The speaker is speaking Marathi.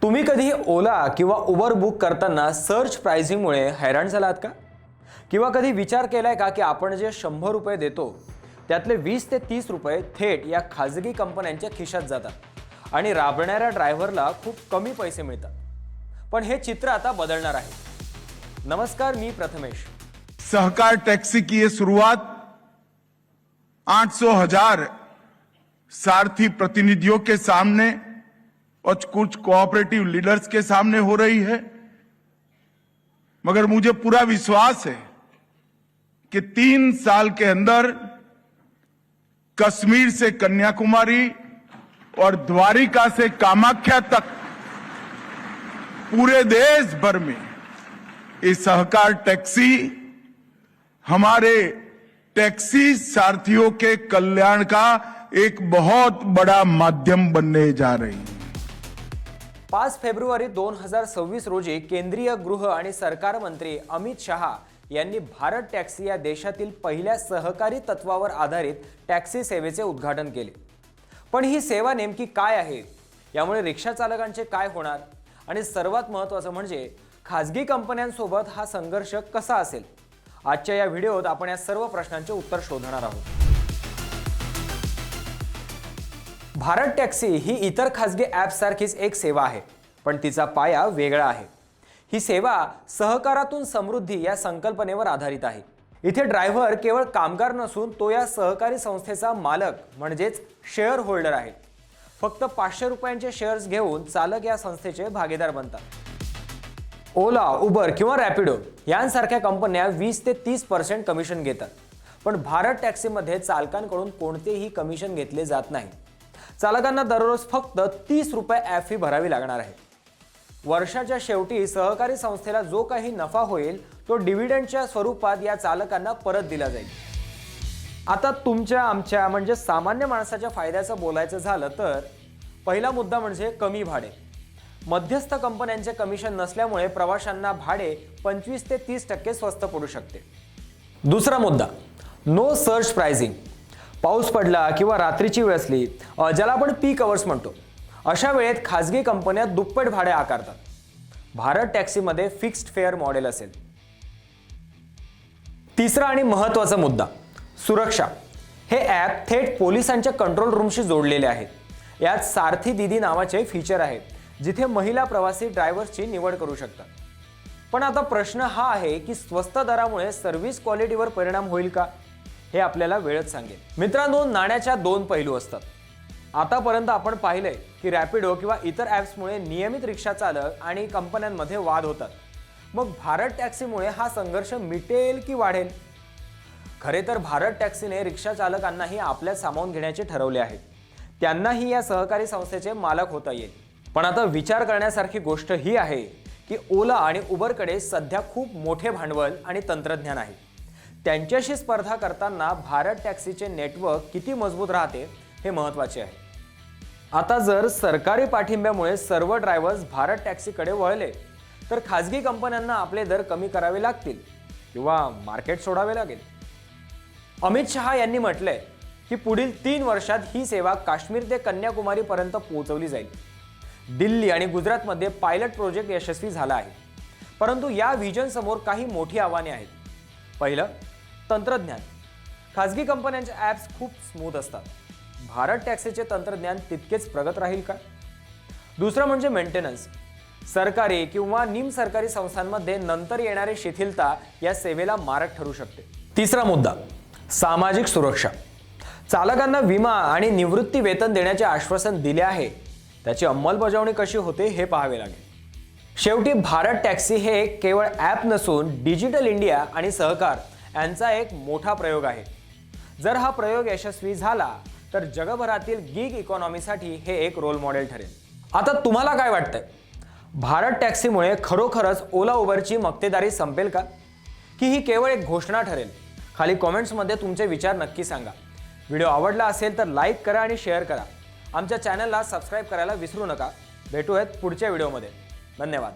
तुम्ही कधी ओला किंवा उबर बुक करताना सर्च प्राइसिंगमुळे हैराण झालात का? किंवा कधी विचार केलाय का की आपण जे 100 रुपये देतो त्यातले 20 ते 30 रुपये थेट या खाजगी कंपन्यांच्या खिशात जातात आणि राबणाऱ्या ड्रायव्हरला खूप कमी पैसे मिळतात. पण हे चित्र आता बदलणार आहे. नमस्कार, मी प्रथमेश. सहकार टैक्सी की ये शुरुआत 800,000 सारथी प्रतिनिधियों के सामने और कुछ कोऑपरेटिव लीडर्स के सामने हो रही है, मगर मुझे पूरा विश्वास है कि 3 साल के अंदर कश्मीर से कन्याकुमारी और द्वारिका से कामाख्या तक पूरे देश भर में ये सहकार टैक्सी हमारे टैक्सी सारथियों के कल्याण का एक बहुत बड़ा माध्यम बनने जा रही है. 5 फेब्रुवारी 2026 रोजी केंद्रीय गृह आणि सरकार मंत्री अमित शहा यांनी भारत टॅक्सी या देशातील पहिल्या सहकारी तत्वावर आधारित टॅक्सी सेवेचे उद्घाटन केले. पण ही सेवा नेमकी काय आहे, यामुळे रिक्षा चालकांचे काय होणार आणि सर्वात महत्त्वाचं म्हणजे खाजगी कंपन्यांसोबत हा संघर्ष कसा असेल, आजच्या या व्हिडिओत आपण या सर्व प्रश्नांचे उत्तर शोधणार आहोत. भारत टॅक्सी ही इतर खाजगी ॲप्ससारखीच एक सेवा आहे, पण तिचा पाया वेगळा आहे. ही सेवा सहकारातून समृद्धी या संकल्पनेवर आधारित आहे. इथे ड्रायव्हर केवळ कामगार नसून तो या सहकारी संस्थेचा मालक म्हणजेच शेअर होल्डर आहे. फक्त 500 रुपयांचे शेअर्स घेऊन चालक या संस्थेचे भागीदार बनतात. ओला, उबर किंवा रॅपिडो यांसारख्या कंपन्या 20 ते 30% कमिशन घेतात, पण भारत टॅक्सीमध्ये चालकांकडून कोणतेही कमिशन घेतले जात नाही. चालकांना दररोज फक्त 30 रुपये ॲप फी भरावी लागणार आहे. वर्षाच्या शेवटी सहकारी संस्थेला जो काही नफा होईल तो डिव्हिडंडच्या स्वरूपात या चालकांना परत दिला जाईल. आता तुमच्या आमच्या म्हणजे सामान्य माणसाच्या फायद्याचं बोलायचं झालं तर पहिला मुद्दा म्हणजे कमी भाडे. मध्यस्थ कंपन्यांचे कमिशन नसल्यामुळे प्रवाशांना भाडे 25 ते 30% स्वस्त पडू शकते. दुसरा मुद्दा, नो सर्च प्राइसिंग. पाऊस पडला किंवा रात्रीची वेळ असली, ज्याला आपण पीक अवर्स म्हणतो, अशा वेळेत खाजगी कंपन्या दुप्पट भाडे आकारतात. भारत टॅक्सीमध्ये फिक्स्ड फेअर मॉडेल असेल. तिसरा आणि महत्त्वाचा मुद्दा, सुरक्षा. हे ॲप थेट पोलिसांच्या कंट्रोल रूमशी जोडलेले आहे. यात सारथी दीदी नावाचे फीचर आहे, जिथे महिला प्रवासी ड्रायव्हर्सची निवड करू शकतात. पण आता प्रश्न हा आहे की स्वस्त दरामुळे सर्व्हिस क्वालिटीवर परिणाम होईल का, हे आपल्याला वेळच सांगेल. मित्रांनो, नाण्याच्या 2 पैलू असतात. आतापर्यंत आपण पाहिलंय की रॅपिडो किंवा इतर ॲप्समुळे नियमित रिक्षा चालक आणि कंपन्यांमध्ये वाद होतात. मग भारत टॅक्सीमुळे हा संघर्ष मिटेल की वाढेल? खरे तर भारत टॅक्सीने रिक्षा चालकांनाही आपल्यात सामावून घेण्याचे ठरवले आहे. त्यांनाही या सहकारी संस्थेचे मालक होता येईल. पण आता विचार करण्यासारखी गोष्ट ही आहे की ओला आणि उबरकडे सध्या खूप मोठे भांडवल आणि तंत्रज्ञान आहे. त्यांच्याशी स्पर्धा करताना भारत टॅक्सीचे नेटवर्क किती मजबूत राहते हे महत्त्वाचे आहे. आता जर सरकारी पाठिंब्यामुळे सर्व ड्रायव्हर्स भारत टॅक्सीकडे वळले तर खाजगी कंपन्यांना आपले दर कमी करावे लागतील किंवा मार्केट सोडावे लागेल. अमित शहा यांनी म्हटलंय की पुढील 3 वर्षात ही सेवा काश्मीर ते कन्याकुमारीपर्यंत पोहोचवली जाईल. दिल्ली आणि गुजरातमध्ये पायलट प्रोजेक्ट यशस्वी झाला आहे. परंतु या व्हिजन समोर काही मोठी आव्हाने आहेत. पहिलं, तंत्रज्ञान. खाजगी कंपन्यांचे ॲप्स खूप स्मूथ असतात. भारत टॅक्सीचे तंत्रज्ञान तितकेच प्रगत राहील का? दुसरं म्हणजे मेंटेनन्स. सरकारी किंवा निमसरकारी संस्थांमध्ये नंतर येणारी शिथिलता या सेवेला मारक ठरू शकते. तिसरा मुद्दा, सामाजिक सुरक्षा. चालकांना विमा आणि निवृत्ती वेतन देण्याचे आश्वासन दिले आहे, त्याची अंमलबजावणी कशी होते हे पाहावे लागेल. शेवटी भारत टॅक्सी हे केवळ ॲप नसून डिजिटल इंडिया आणि सहकार यांचा एक मोठा प्रयोग आहे. जर हा प्रयोग यशस्वी झाला तर जगभरातील गिग इकॉनॉमीसाठी हे एक रोल मॉडेल ठरेल. आता तुम्हाला काय वाटतंय? भारत टॅक्सीमुळे खरोखरच ओला उबरची मक्तेदारी संपेल का, की ही केवळ एक घोषणा ठरेल? खाली कमेंट्समध्ये तुमचे विचार नक्की सांगा. व्हिडिओ आवडला असेल तर लाईक करा आणि शेअर करा. आमच्या चॅनलला सबस्क्राईब करायला विसरू नका. भेटूयात पुढच्या व्हिडिओमध्ये. धन्यवाद.